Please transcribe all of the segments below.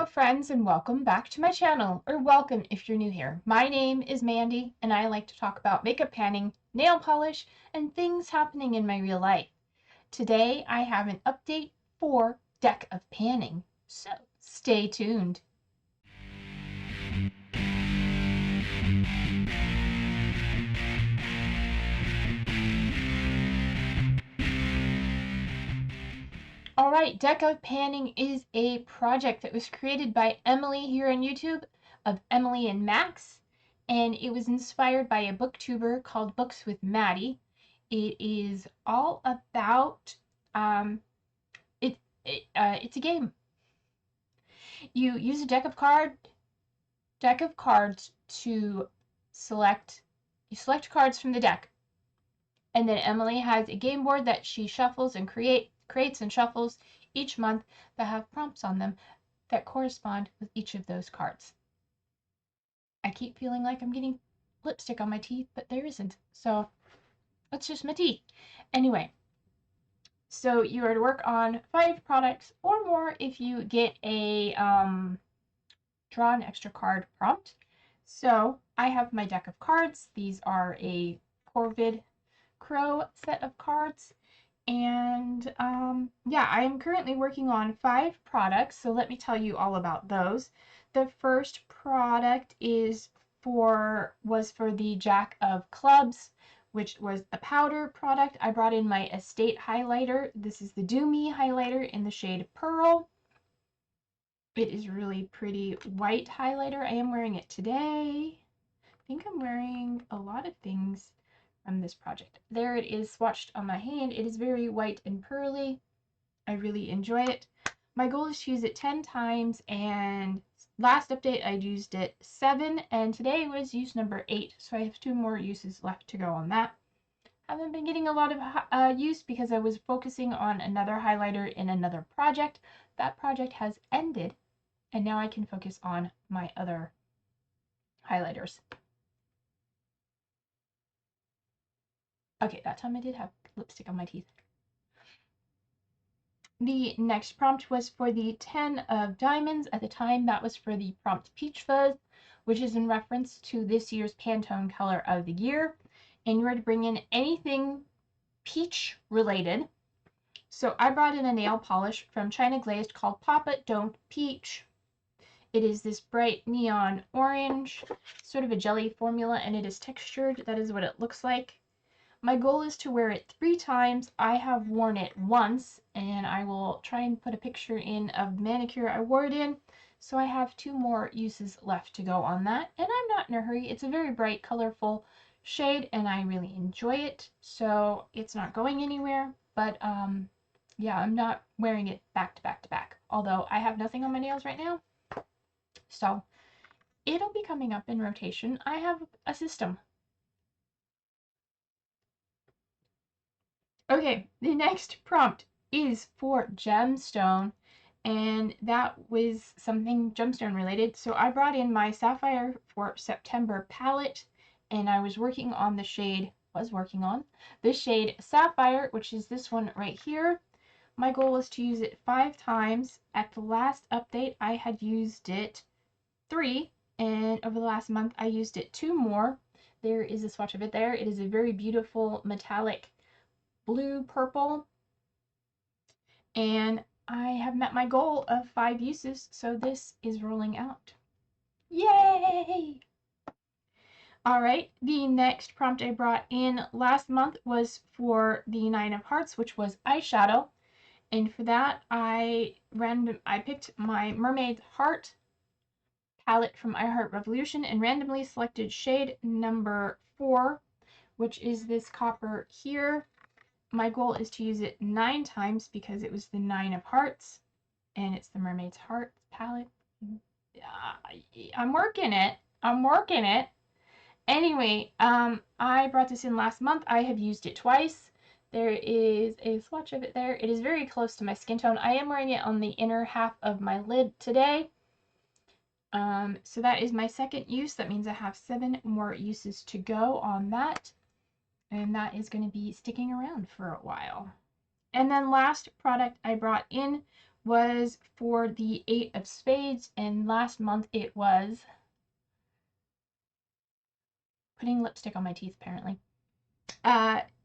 Hello friends and welcome back to my channel, or welcome if you're new here. My name is Mandy and I like to talk about makeup panning, nail polish, and things happening in my real life. Today I have an update for Deck of Panning, so stay tuned. Alright, Deck of Panning is a project that was created by Emily here on YouTube of Emily and Max, and it was inspired by a booktuber called Books with Maddie. It is all about it's a game. You use a deck of cards to select cards from the deck, and then Emily has a game board that she shuffles and creates and shuffles each month that have prompts on them that correspond with each of those cards. I keep feeling like I'm getting lipstick on my teeth, but there isn't, so that's just my teeth. Anyway, so you are to work on 5 products or more if you get a draw an extra card prompt. So I have my deck of cards. These are a Corvid Crow set of cards. And yeah, I am currently working on 5 products, so let me tell you all about those. The first product was for the Jack of Clubs, which was a powder product. I brought in my Estate highlighter. This is the Do Me highlighter in the shade Pearl. It is really pretty white highlighter. I am wearing it today. I think I'm wearing a lot of things from this project. There it is swatched on my hand. It is very white and pearly. I really enjoy it. My goal is to use it 10 times, and last update I used it 7, and today was use number 8, so I have 2 more uses left to go on that. Haven't been getting a lot of use because I was focusing on another highlighter in another project. That project has ended, and now I can focus on my other highlighters. Okay, that time I did have lipstick on my teeth. The next prompt was for the 10 of Diamonds. At the time, that was for the prompt Peach Fuzz, which is in reference to this year's Pantone color of the year. And you are to bring in anything peach related. So I brought in a nail polish from China Glazed called Papa Don't Peach. It is this bright neon orange, sort of a jelly formula, and it is textured. That is what it looks like. My goal is to wear it 3 times. I have worn it once, and I will try and put a picture in of the manicure I wore it in. So I have 2 more uses left to go on that, and I'm not in a hurry. It's a very bright, colorful shade, and I really enjoy it. So it's not going anywhere, but yeah, I'm not wearing it back to back to back. Although I have nothing on my nails right now, so it'll be coming up in rotation. I have a system. Okay, the next prompt is for gemstone, and that was something gemstone related. So I brought in my Sapphire for September palette, and I was working on the shade Sapphire, which is this one right here. My goal was to use it 5 times. At the last update, I had used it 3, and over the last month, I used it 2 more. There is a swatch of it there. It is a very beautiful metallic blue purple, and I have met my goal of 5 uses, so this is rolling out. Yay! Alright, the next prompt I brought in last month was for the 9 of Hearts, which was eyeshadow, and for that I picked my Mermaid's Heart palette from I Heart Revolution and randomly selected shade number 4, which is this copper here. My goal is to use it 9 times because it was the 9 of Hearts, and it's the Mermaid's Heart palette. I'm working it. Anyway, I brought this in last month. I have used it twice. There is a swatch of it there. It is very close to my skin tone. I am wearing it on the inner half of my lid today. So that is my second use. That means I have 7 more uses to go on that. And that is going to be sticking around for a while. And then last product I brought in was for the 8 of spades, and last month it was putting lipstick on my teeth, apparently.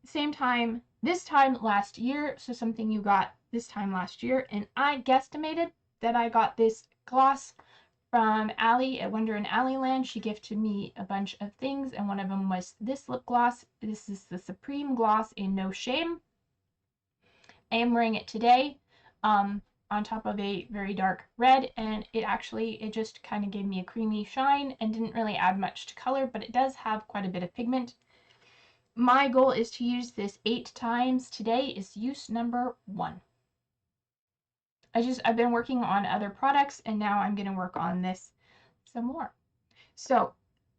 Same time, this time last year, so something you got this time last year, and I guesstimated that I got this gloss from Allie at Wonder in Alleyland. She gifted me a bunch of things, and one of them was this lip gloss. This is the Supreme Gloss in No Shame. I am wearing it today on top of a very dark red, and it just kind of gave me a creamy shine and didn't really add much to color, but it does have quite a bit of pigment. My goal is to use this 8 times. Today is use number 1. I've been working on other products, and now I'm going to work on this some more. So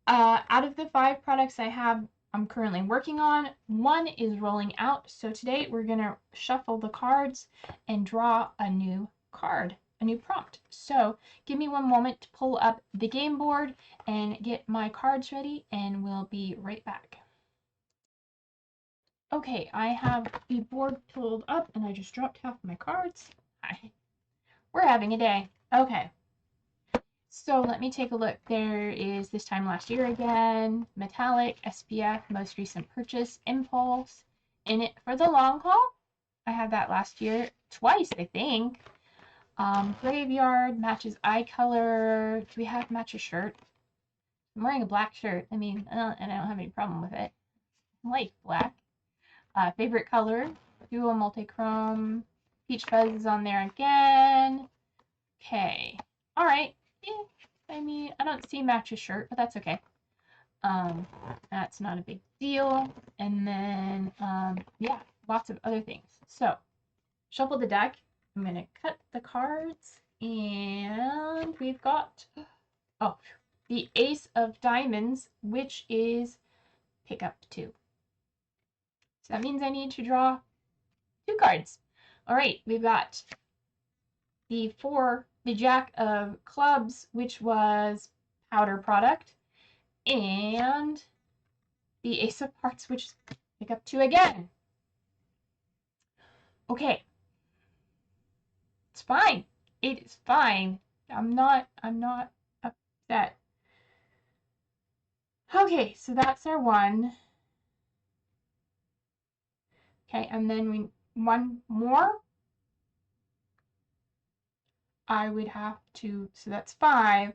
out of the 5 products I'm currently working on, 1 is rolling out. So today we're going to shuffle the cards and draw a new card, a new prompt. So give me one moment to pull up the game board and get my cards ready, and we'll be right back. Okay, I have the board pulled up, and I just dropped half of my cards. Hi. We're having a day. Okay. So let me take a look. There is this time last year again, metallic, SPF, most recent purchase, impulse, in it for the long haul. I had that last year twice, I think. Graveyard, matches eye color. Do we have match a shirt? I'm wearing a black shirt. I mean, and I don't have any problem with it. I like black. Favorite color, dual multi-chrome. Peach Fuzz is on there again. Okay. All right. I mean, I don't see match a shirt, but that's okay. That's not a big deal. And then, yeah, lots of other things. So, shuffle the deck. I'm going to cut the cards, and we've got, the Ace of Diamonds, which is pick up 2. So that means I need to draw 2 cards. All right, we've got the Jack of Clubs, which was powder product, and the Ace of Hearts, which is pick up 2 again. Okay. It's fine. It is fine. I'm not upset. Okay, so that's our 1. Okay, and then one more. I would have to, so that's 5.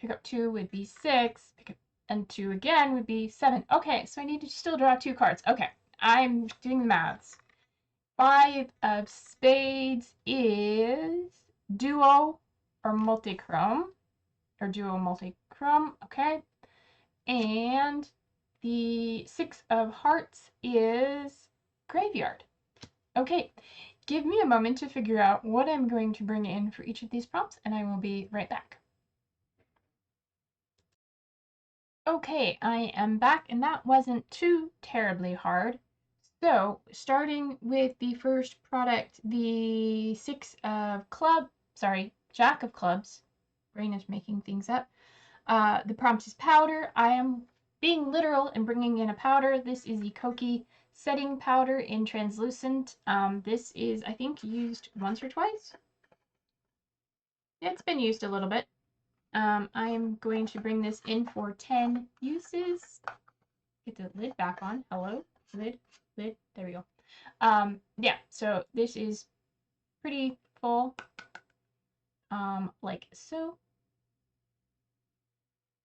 Pick up 2 would be 6. Pick up and 2 again would be 7. Okay, so I need to still draw 2 cards. Okay, I'm doing the maths. 5 of spades is duo or multi-chrome. Okay. And the 6 of hearts is graveyard. Okay, give me a moment to figure out what I'm going to bring in for each of these prompts, and I will be right back. Okay, I am back, and that wasn't too terribly hard. So, starting with the first product, the Jack of Clubs. Brain is making things up. The prompt is powder. I am being literal and bringing in a powder. This is the Koki setting powder in translucent. This is, I think, used once or twice. It's been used a little bit. I am going to bring this in for 10 uses. Get the lid back on. Hello, lid. There we go. Yeah, so this is pretty full, like so.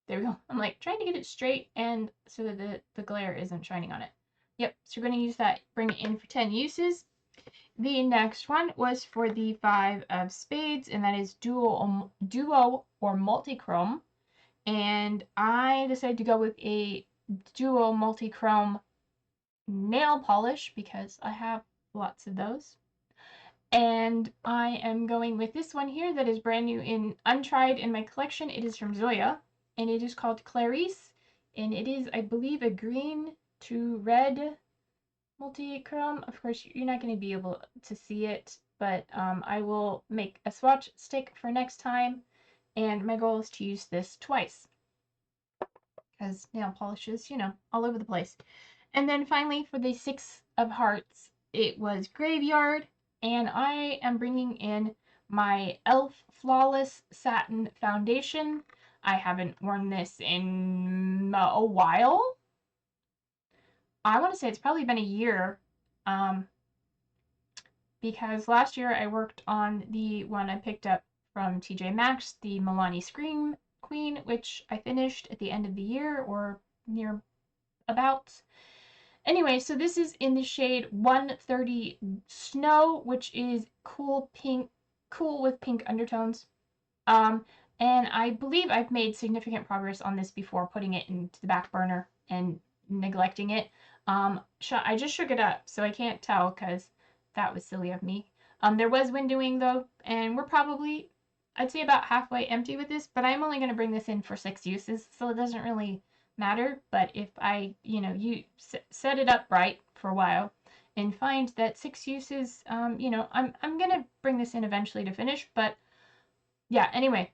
There we go. I'm like trying to get it straight and so that the glare isn't shining on it. Yep, so we're going to use that, bring it in for 10 uses. The next one was for the 5 of spades, and that is duo or multi-chrome. And I decided to go with a duo multi-chrome nail polish because I have lots of those. And I am going with this one here that is brand new and untried in my collection. It is from Zoya, and it is called Clarice, and it is, I believe, a green to red multi-chrome. Of course, you're not going to be able to see it, but I will make a swatch stick for next time, and my goal is to use this twice because nail polishes, you know, all over the place. And then finally, for the 6 of hearts, it was Graveyard. and I am bringing in my e.l.f. Flawless Satin Foundation. I haven't worn this in a while. I want to say it's probably been a year, um, because last year I worked on the one I picked up from TJ Maxx, the Milani Scream Queen, which I finished at the end of the year or near about. Anyway, so this is in the shade 130 Snow, which is cool pink, cool with pink undertones. Um, and I believe I've made significant progress on this before putting it into the back burner and neglecting it. I just shook it up, so I can't tell because that was silly of me. There was windowing though, and we're probably, I'd say about halfway empty with this, but I'm only going to bring this in for 6 uses, so it doesn't really matter. But if I, you set it up right for a while and find that 6 uses, I'm going to bring this in eventually to finish, but yeah, anyway,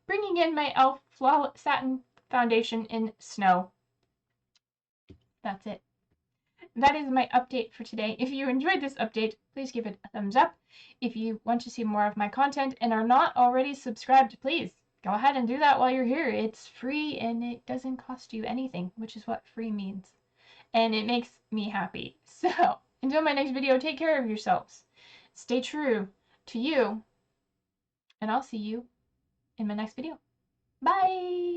bringing in my e.l.f. Flawless Satin Foundation in Snow. That's it. That is my update for today. If you enjoyed this update, please give it a thumbs up. If you want to see more of my content and are not already subscribed, please go ahead and do that while you're here. It's free and it doesn't cost you anything, which is what free means. And it makes me happy. So, until my next video, take care of yourselves. Stay true to you, and I'll see you in my next video. Bye!